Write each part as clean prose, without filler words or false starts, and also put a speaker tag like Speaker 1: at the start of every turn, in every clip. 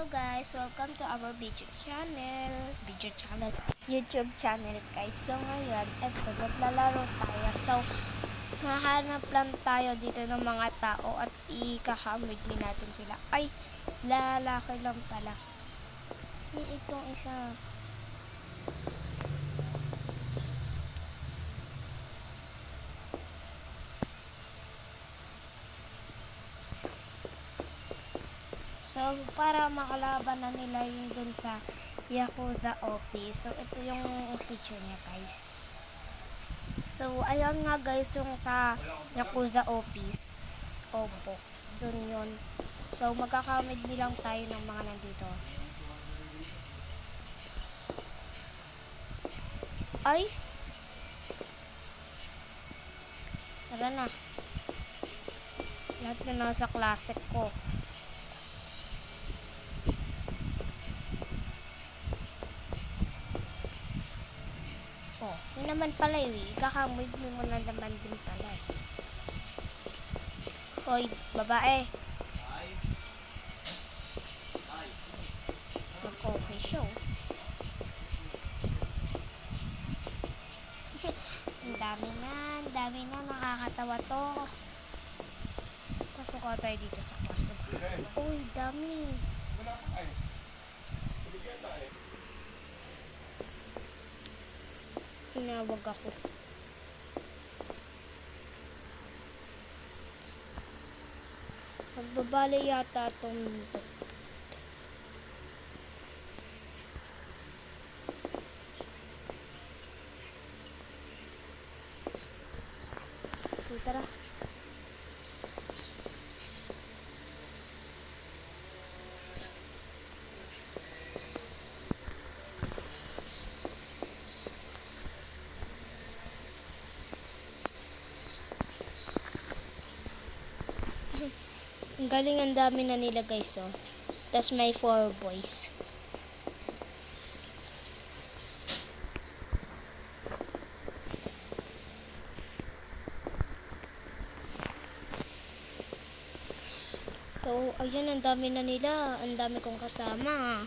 Speaker 1: Hello guys, welcome to our YouTube channel guys. So ngayon, eto, maglalaro tayo. So, hahanap lang tayo dito ng mga tao at ikahamid din natin sila. Ay, lalaki lang pala. Ni itong isa. So, para makalaban na nila yung dun sa Yakuza office. So, ito yung picture niya, guys. So, ayan nga, guys, yung sa Yakuza office. Opo, dun yun. So, magkakamid lang tayo ng mga nandito. Ay! Tara na. Lahat na nasa classic ko. Oh, yun naman pala yun. Ikakamid mo na naman din pala. Hoy, babae. Mag-okay show. Ang dami na. Nakakatawa to. Pasok ka tayo dito sa classroom. Uy, dami. Tinawag ako. Magbabali yata itong dito. Tara. Ang galing, ang dami na nila guys, oh. Tas may 4 boys. So, ayun, ang dami na nila. Ang dami kong kasama.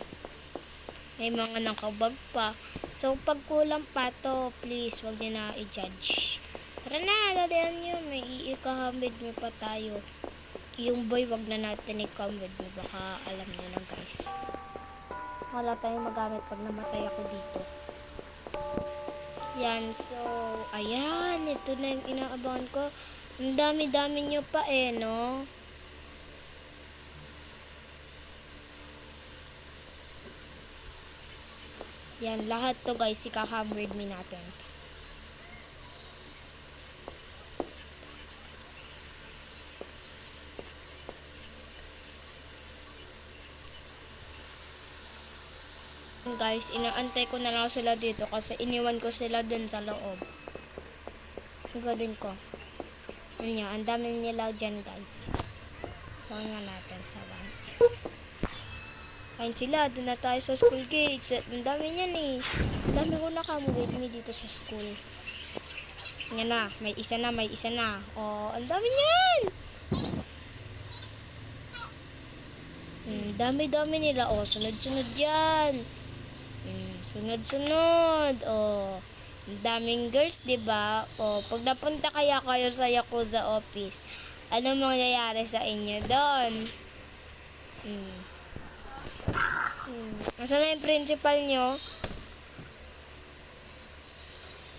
Speaker 1: May mga nakabag pa. So, pag kulang pa to, please, wag niyo na i-judge. Tara na, dalihan nyo. May iikahamid mo pa tayo. Yung boy, wag na natin i-come mo. Baka alam nyo na guys. Wala tayong magamit pag namatay ako dito. Yan, so, ayan. Ito na yung inaabangan ko. Ang dami-dami nyo pa no? Yan, lahat to guys, ika-hammered me natin. Guys, inaantay ko na lang sila dito kasi iniwan ko sila dun sa loob. Gawin ko. Ano, ang dami nila dyan guys. Saan na natin sa van. Ayun sila, dun na tayo sa school gate. Ang dami niyan eh. Ang dami ko nakamuwid me dito sa school. Yan na, may isa na. Oh, ang dami niyan! Dami-dami nila. Oh, sunod-sunod yan. Sunod-sunod. Oh, ang daming girls, 'di ba? Oh, pag napunta kaya kayo sa Yakuza office, ano mangyayari sa inyo doon? Nasaan na yung principal nyo?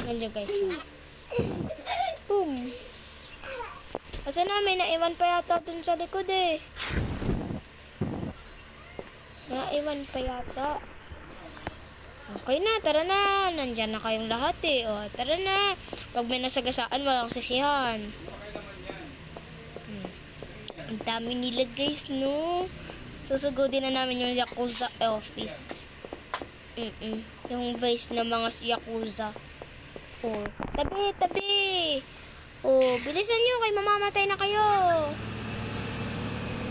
Speaker 1: Nandiyo guys. Boom. Kasi na, may naiwan pa yata dun sa likod eh. Naiwan pa yata. Okay na, tara na. Nandyan na kayong lahat eh. O, tara na. Pag may nasagasaan, walang sisihan. Ang dami nila guys, no? Susugodin na namin yung Yakuza office. Yung base ng mga Yakuza. Oh, tabi! Oh, bilisan nyo. Kay mamamatay na kayo.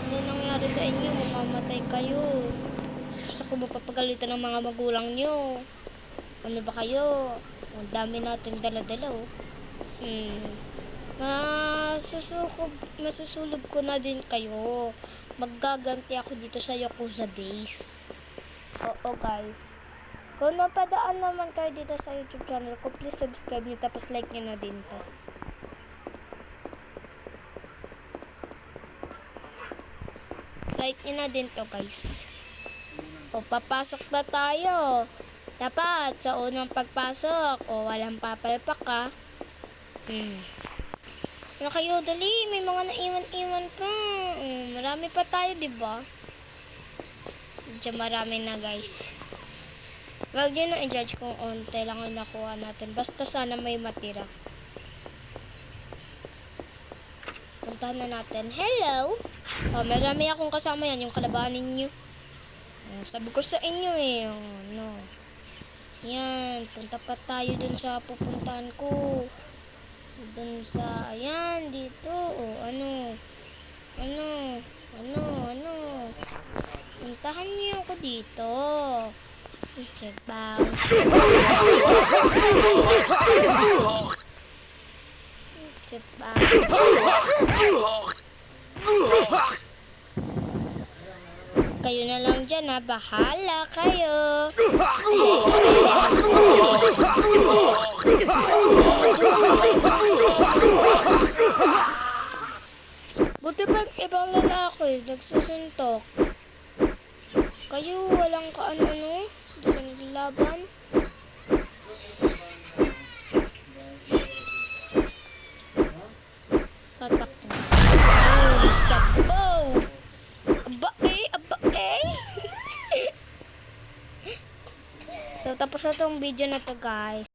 Speaker 1: Ano nangyari sa inyo? Mamamatay kayo. Tapos ako mapapagalitan ng mga magulang nyo. Ano ba kayo? Ang dami natin dala-dala, oh. Masusulob ko na din kayo. maggaganti ako dito sa Yakuza Base. Oo guys. Kung napadaan naman kayo dito sa YouTube channel ko, please subscribe nyo tapos like nyo na din to. Like nyo na din to guys. O papasok na tayo. Dapat sa unang pagpasok o walang papalpak ka. Ano kayo, dali, may mga naiwan-iwan pa. Marami pa tayo, diba? Diyan marami na, guys. Wag nyo na i-judge kung onte lang ang nakuha natin. Basta sana may matira. Puntahan na natin. Hello! Marami akong kasama yan, yung kalabanin nyo. Sabi ko sa inyo eh. No. Yan, punta pa tayo dun sa pupuntahan ko. Dun sa, ayan, dito. Ano. Puntahan niyo ako dito. Diba? Diba? Kayo na lang dyan ha. Bahala kayo. Buti pag ibang lalaki nagsusuntok. Kayo walang kaano-ano. Hindi ka naglalaban. Tatak na. Sabaw! Aba eh! So tapos na tong video na to guys.